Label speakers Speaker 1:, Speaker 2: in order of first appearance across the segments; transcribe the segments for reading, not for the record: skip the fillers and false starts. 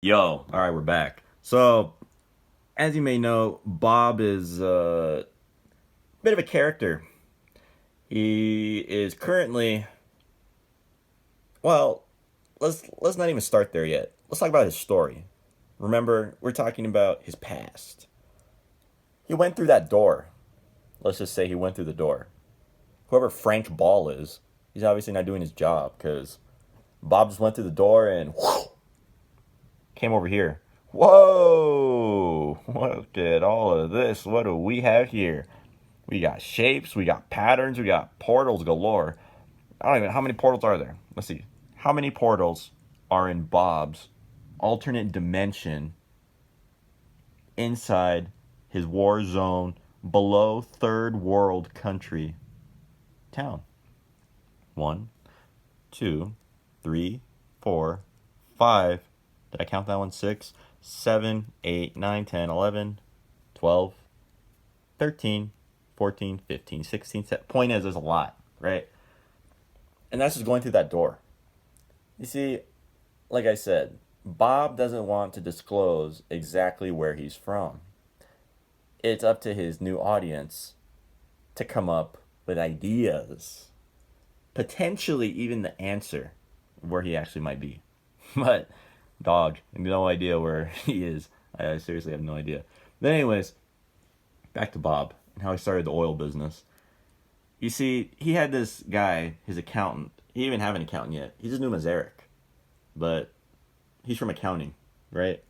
Speaker 1: Yo, all right, we're back. So, as you may know, Bob is a bit of a character. He is currently, well, let's not even start there yet. Let's talk about his story. Remember, we're talking about his past. He went through that door. Let's just say he went through the door. Whoever Frank Ball is, he's obviously not doing his job because Bob just went through the door and whoosh, came over here. Whoa! Look at all of this. What do we have here? We got shapes, we got patterns, we got portals galore. I don't even, how many portals are there? Let's see. How many portals are in Bob's alternate dimension inside his war zone below third world country town? One, two, three, four, five. Did I count that one? 6, 7, 8, 9, 10, 11, 12, 13, 14, 15, 16. Point is, there's a lot, right? And that's just going through that door. You see, like I said, Bob doesn't want to disclose exactly where he's from. It's up to his new audience to come up with ideas, potentially even the answer where he actually might be. But, dog, no idea where he is. I seriously have no idea. But, anyways, back to Bob and how he started the oil business. You see, he had this guy, his accountant. He didn't even have an accountant yet. He just knew him as Eric. But he's from accounting, right?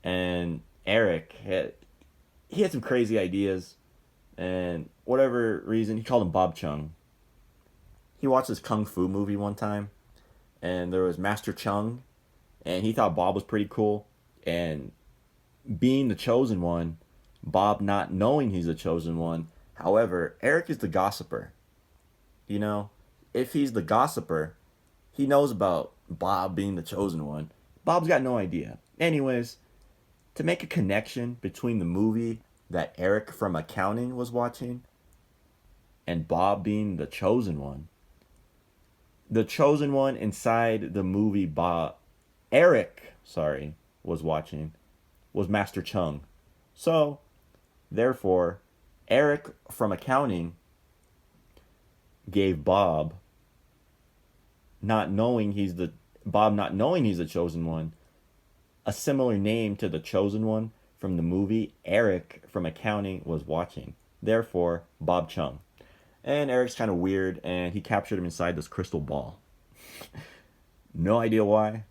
Speaker 1: And Eric he had some crazy ideas, and whatever reason he called him Bob Chung. He watched this kung fu movie one time, and there was Master Chung, and he thought Bob was pretty cool. And being the chosen one, Bob not knowing he's the chosen one. However, Eric is the gossiper. You know, if he's the gossiper, he knows about Bob being the chosen one. Bob's got no idea. Anyways, to make a connection between the movie that Eric from accounting was watching and Bob being the chosen one inside the movie Eric was watching was Master Chung. So, therefore, Eric from accounting gave not knowing he's the not knowing he's the chosen one, a similar name to the chosen one from the movie Eric from accounting was watching. Therefore, Bob Chung. And Eric's kind of weird, and he captured him inside this crystal ball. No idea why,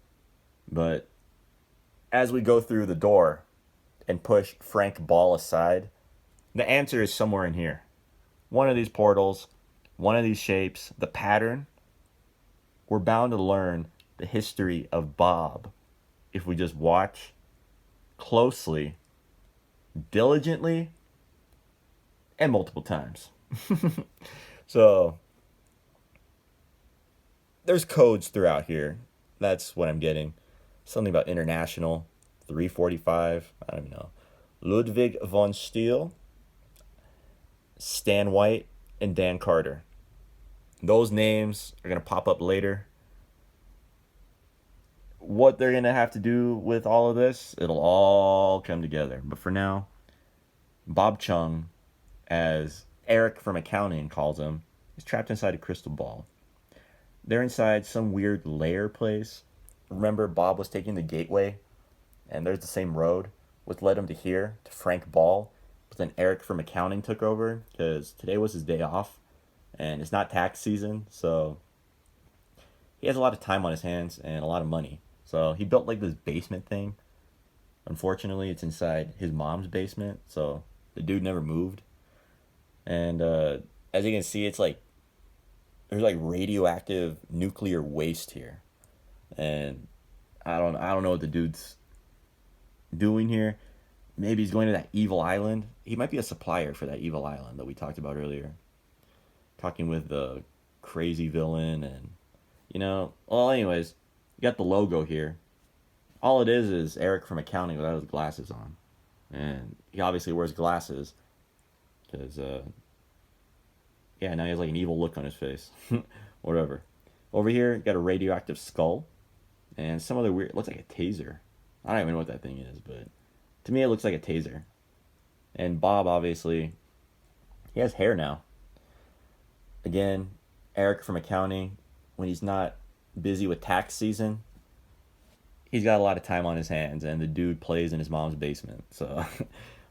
Speaker 1: but as we go through the door and push Frank Ball aside, the answer is somewhere in here. One of these portals, one of these shapes, the pattern. We're bound to learn the history of Bob if we just watch closely, diligently, and multiple times. So, there's codes throughout here. That's what I'm getting. Something about international, 345, I don't even know. Ludwig von Steele, Stan White, and Dan Carter. Those names are going to pop up later. What they're going to have to do with all of this, it'll all come together. But for now, Bob Chung, as Eric from accounting calls him, is trapped inside a crystal ball. They're inside some weird lair place. Remember, Bob was taking the gateway, and there's the same road, which led him to here, to Frank Ball. But then Eric from accounting took over, because today was his day off, and it's not tax season, so he has a lot of time on his hands and a lot of money. So he built like this basement thing. Unfortunately, it's inside his mom's basement, so the dude never moved. And as you can see, it's like there's like radioactive nuclear waste here, and I don't know what the dude's doing here. Maybe he's going to that evil island. He might be a supplier for that evil island that we talked about earlier. Talking with the crazy villain and well, anyways, you got the logo here. All it is Eric from accounting without his glasses on, and he obviously wears glasses because yeah, now he has like an evil look on his face. Whatever. Over here, got a radioactive skull and some other weird. Looks like a taser. I don't even know what that thing is, but to me it looks like a taser. And Bob, obviously, he has hair now. Again, Eric from accounting, when he's not busy with tax season, he's got a lot of time on his hands, and the dude plays in his mom's basement. So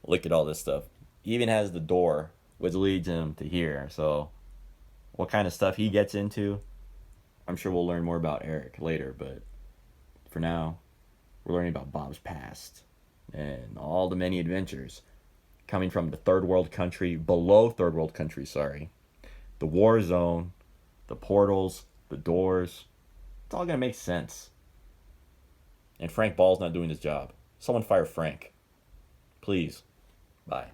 Speaker 1: look at all this stuff. He even has the door, which leads him to here. So what kind of stuff he gets into, I'm sure we'll learn more about Eric later. But for now, we're learning about Bob's past and all the many adventures coming from the third world country, below third world country, sorry, the war zone, the portals, the doors. It's all gonna make sense. And Frank Ball's not doing his job. Someone fire Frank. Please. Bye.